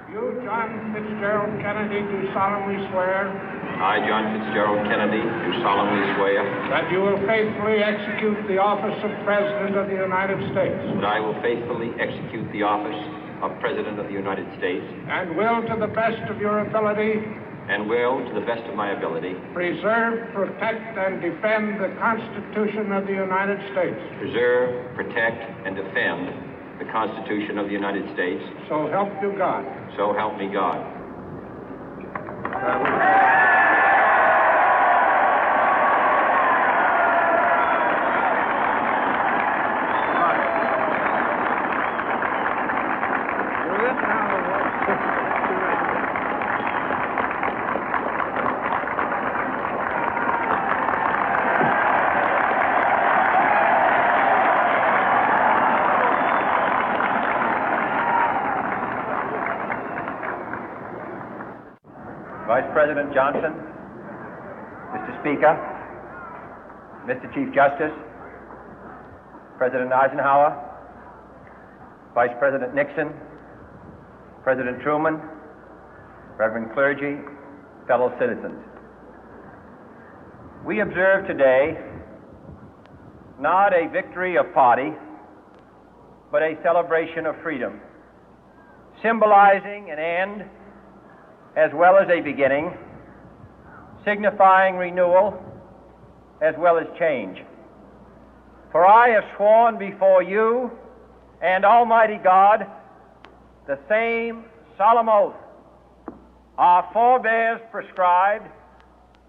You, John Fitzgerald Kennedy, do solemnly swear I, John Fitzgerald Kennedy, do solemnly swear that you will faithfully execute the office of President of the United States that I will faithfully execute the office of President of the United States and will, to the best of your ability, and will, to the best of my ability, preserve, protect, and defend the Constitution of the United States. preserve, protect, and defend the Constitution of the United States. So help you God. So help me God. Vice President Johnson, Mr. Speaker, Mr. Chief Justice, President Eisenhower, Vice President Nixon, President Truman, Reverend clergy, fellow citizens. We observe today not a victory of party, but a celebration of freedom, symbolizing an end as well as a beginning, signifying renewal as well as change. For I have sworn before you and Almighty God the same solemn oath our forebears prescribed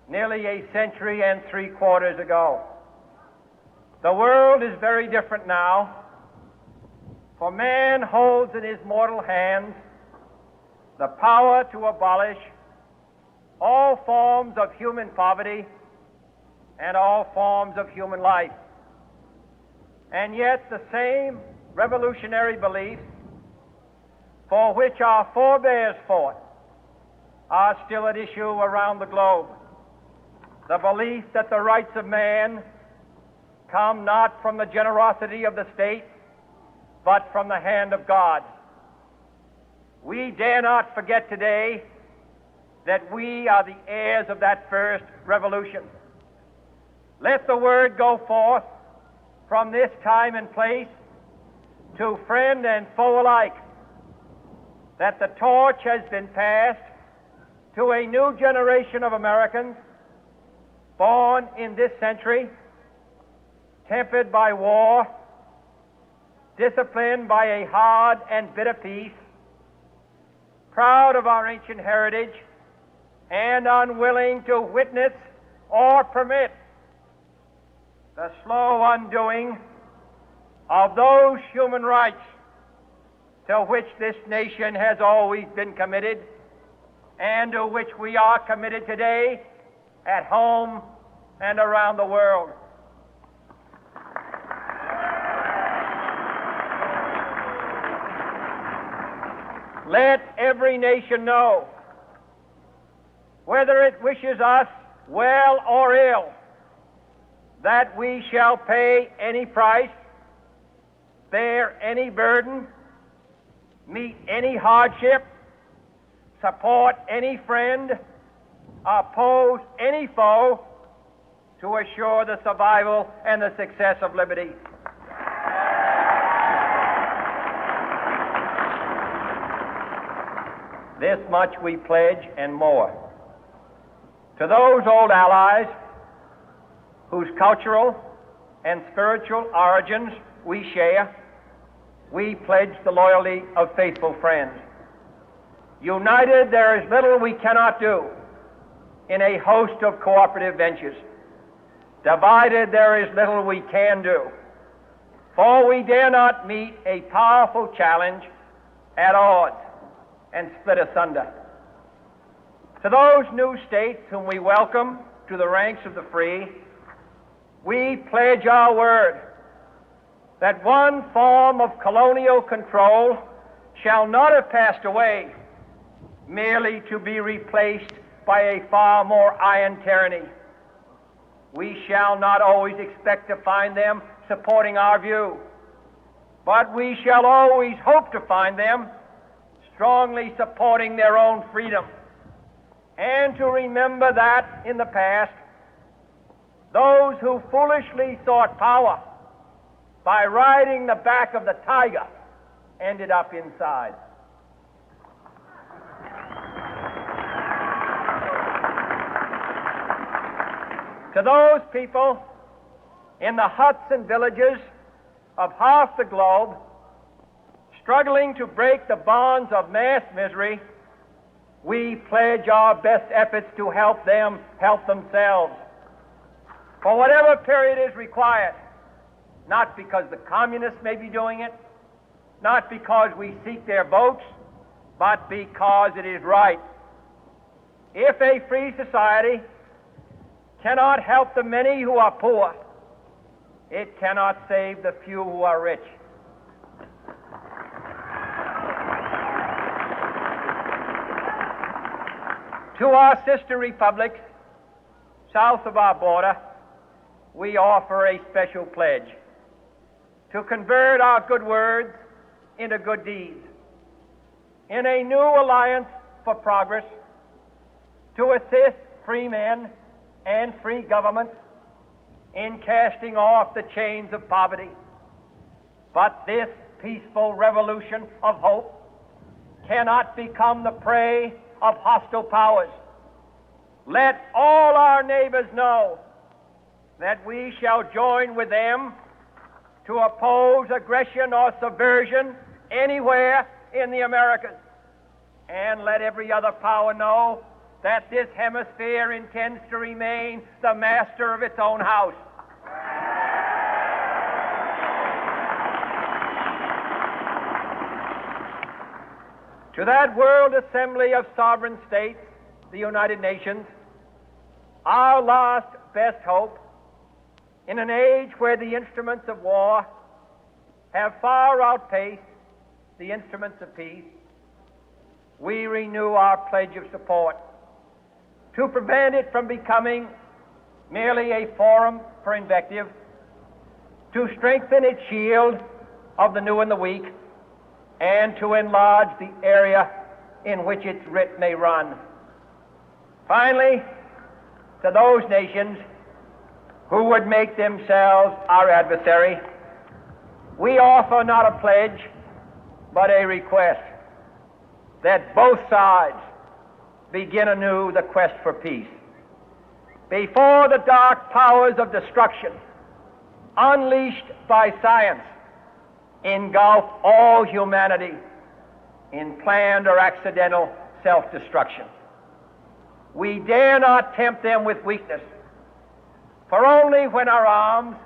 nearly a century and 3/4 ago. The world is very different now, for man holds in his mortal hands the power to abolish all forms of human poverty and all forms of human life. And yet the same revolutionary beliefs for which our forebears fought are still at issue around the globe. The belief that the rights of man come not from the generosity of the state, but from the hand of God. We dare not forget today that we are the heirs of that first revolution. Let the word go forth from this time and place to friend and foe alike that the torch has been passed to a new generation of Americans born in this century, tempered by war, disciplined by a hard and bitter peace, proud of our ancient heritage, and unwilling to witness or permit the slow undoing of those human rights to which this nation has always been committed and to which we are committed today at home and around the world. Let every nation know, whether it wishes us well or ill, that we shall pay any price, bear any burden, meet any hardship, support any friend, oppose any foe to assure the survival and the success of liberty. This much we pledge and more. To those old allies whose cultural and spiritual origins we share, we pledge the loyalty of faithful friends. United, there is little we cannot do in a host of cooperative ventures. Divided, there is little we can do, for we dare not meet a powerful challenge at odds and split asunder. To those new states whom we welcome to the ranks of the free, we pledge our word that one form of colonial control shall not have passed away, merely to be replaced by a far more iron tyranny. We shall not always expect to find them supporting our view, but we shall always hope to find them strongly supporting their own freedom, and to remember that in the past, those who foolishly sought power by riding the back of the tiger ended up inside. To those people in the huts and villages of half the globe struggling to break the bonds of mass misery, we pledge our best efforts to help them help themselves for whatever period is required, not because the communists may be doing it, not because we seek their votes, but because it is right. If a free society cannot help the many who are poor, it cannot save the few who are rich. To our sister republics south of our border, we offer a special pledge to convert our good words into good deeds, in a new alliance for progress, to assist free men and free governments in casting off the chains of poverty. But this peaceful revolution of hope cannot become the prey of hostile powers. Let all our neighbors know that we shall join with them to oppose aggression or subversion anywhere in the Americas. And let every other power know that this hemisphere intends to remain the master of its own house. To that World Assembly of Sovereign States, the United Nations, our last best hope, in an age where the instruments of war have far outpaced the instruments of peace, we renew our pledge of support to prevent it from becoming merely a forum for invective, to strengthen its shield of the new and the weak, and to enlarge the area in which its writ may run. Finally, to those nations who would make themselves our adversary, we offer not a pledge, but a request that both sides begin anew the quest for peace. Before the dark powers of destruction, unleashed by science, engulf all humanity in planned or accidental self-destruction, we dare not tempt them with weakness, for only when our arms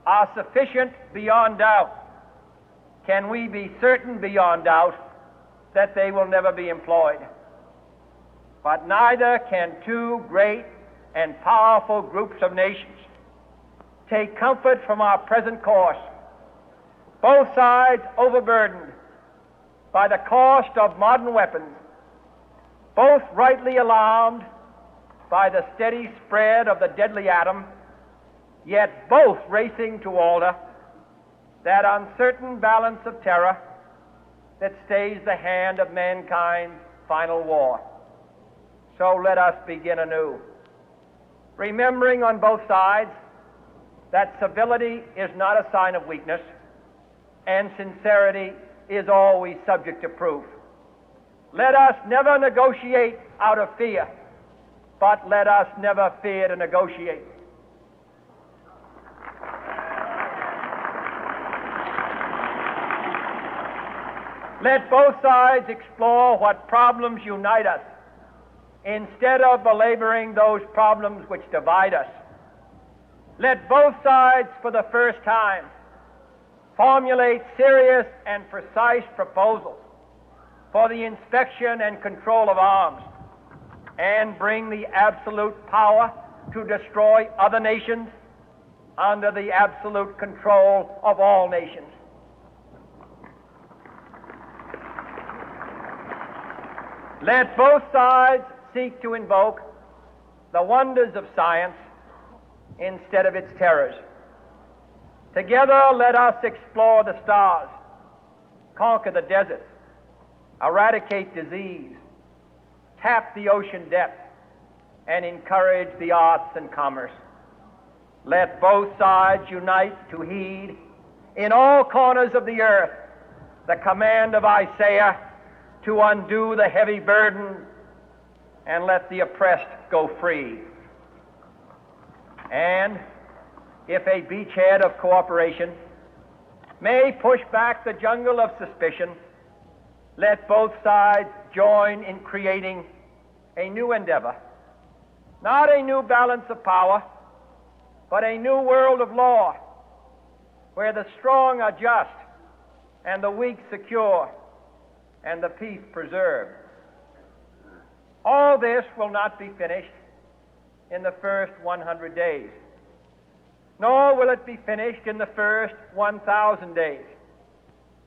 are sufficient beyond doubt can we be certain beyond doubt that they will never be employed. But neither can two great and powerful groups of nations take comfort from our present course, both sides overburdened by the cost of modern weapons, both rightly alarmed by the steady spread of the deadly atom, yet both racing to alter that uncertain balance of terror that stays the hand of mankind's final war. So let us begin anew, remembering on both sides that civility is not a sign of weakness, and sincerity is always subject to proof. Let us never negotiate out of fear, but let us never fear to negotiate. Let both sides explore what problems unite us, instead of belaboring those problems which divide us. Let both sides, for the first time, formulate serious and precise proposals for the inspection and control of arms, and bring the absolute power to destroy other nations under the absolute control of all nations. Let both sides seek to invoke the wonders of science instead of its terrors. Together, let us explore the stars, conquer the deserts, eradicate disease, tap the ocean depth, and encourage the arts and commerce. Let both sides unite to heed in all corners of the earth the command of Isaiah to undo the heavy burden and let the oppressed go free. And if a beachhead of cooperation may push back the jungle of suspicion, let both sides join in creating a new endeavor, not a new balance of power, but a new world of law, where the strong are just and the weak secure and the peace preserved. All this will not be finished in the first 100 days, nor will it be finished in the first 1,000 days,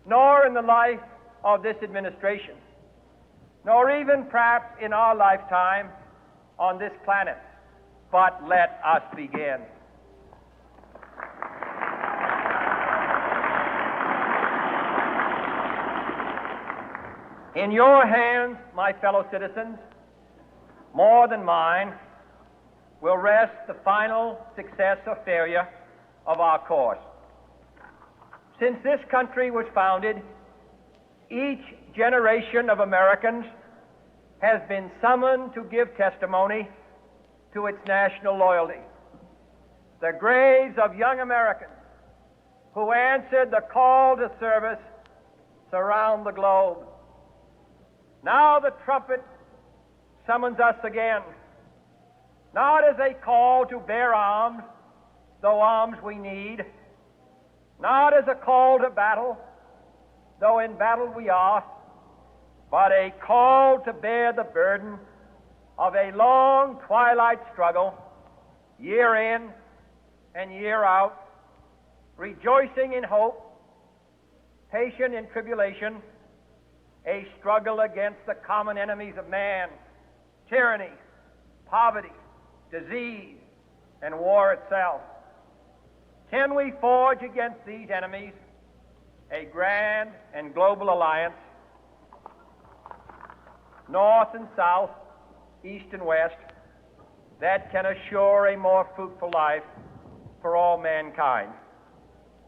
nor in the life of this administration, nor even perhaps in our lifetime on this planet. But let us begin. In your hands, my fellow citizens, more than mine, will rest the final success or failure of our course. Since this country was founded, each generation of Americans has been summoned to give testimony to its national loyalty. The graves of young Americans who answered the call to service surround the globe. Now the trumpet summons us again, not as a call to bear arms, though arms we need, not as a call to battle, though in battle we are, but a call to bear the burden of a long twilight struggle, year in and year out, rejoicing in hope, patient in tribulation, a struggle against the common enemies of man, tyranny, poverty, disease, and war itself. Can we forge against these enemies a grand and global alliance, north and south, east and west, that can assure a more fruitful life for all mankind?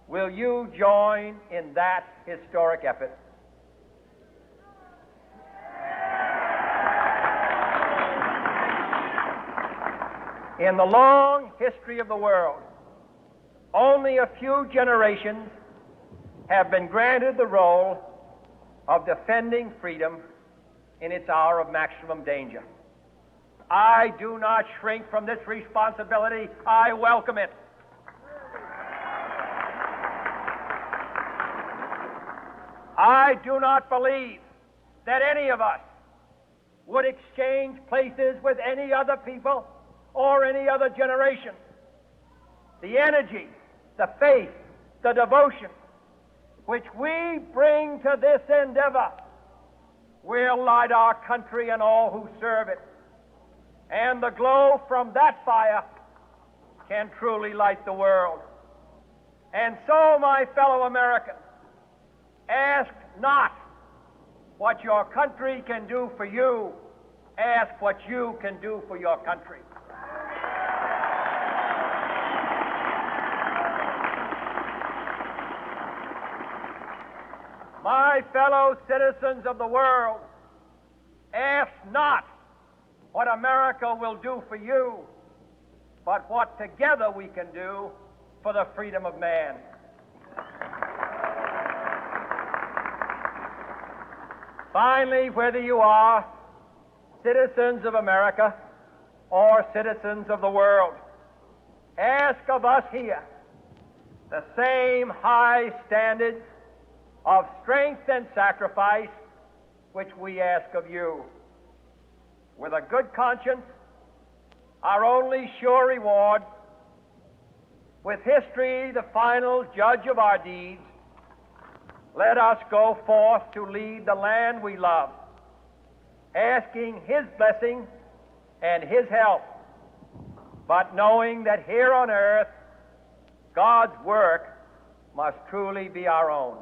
Will you join in that historic effort? In the long history of the world, only a few generations have been granted the role of defending freedom in its hour of maximum danger. I do not shrink from this responsibility. I welcome it. I do not believe that any of us would exchange places with any other people or any other generation. The energy, the faith, the devotion which we bring to this endeavor will light our country and all who serve it. And the glow from that fire can truly light the world. And so, my fellow Americans, ask not what your country can do for you, ask what you can do for your country. My fellow citizens of the world, ask not what America will do for you, but what together we can do for the freedom of man. Finally, whether you are citizens of America or citizens of the world, ask of us here the same high standards of strength and sacrifice which we ask of you. With a good conscience, our only sure reward, with history the final judge of our deeds, let us go forth to lead the land we love, asking His blessing and His help, but knowing that here on earth God's work must truly be our own.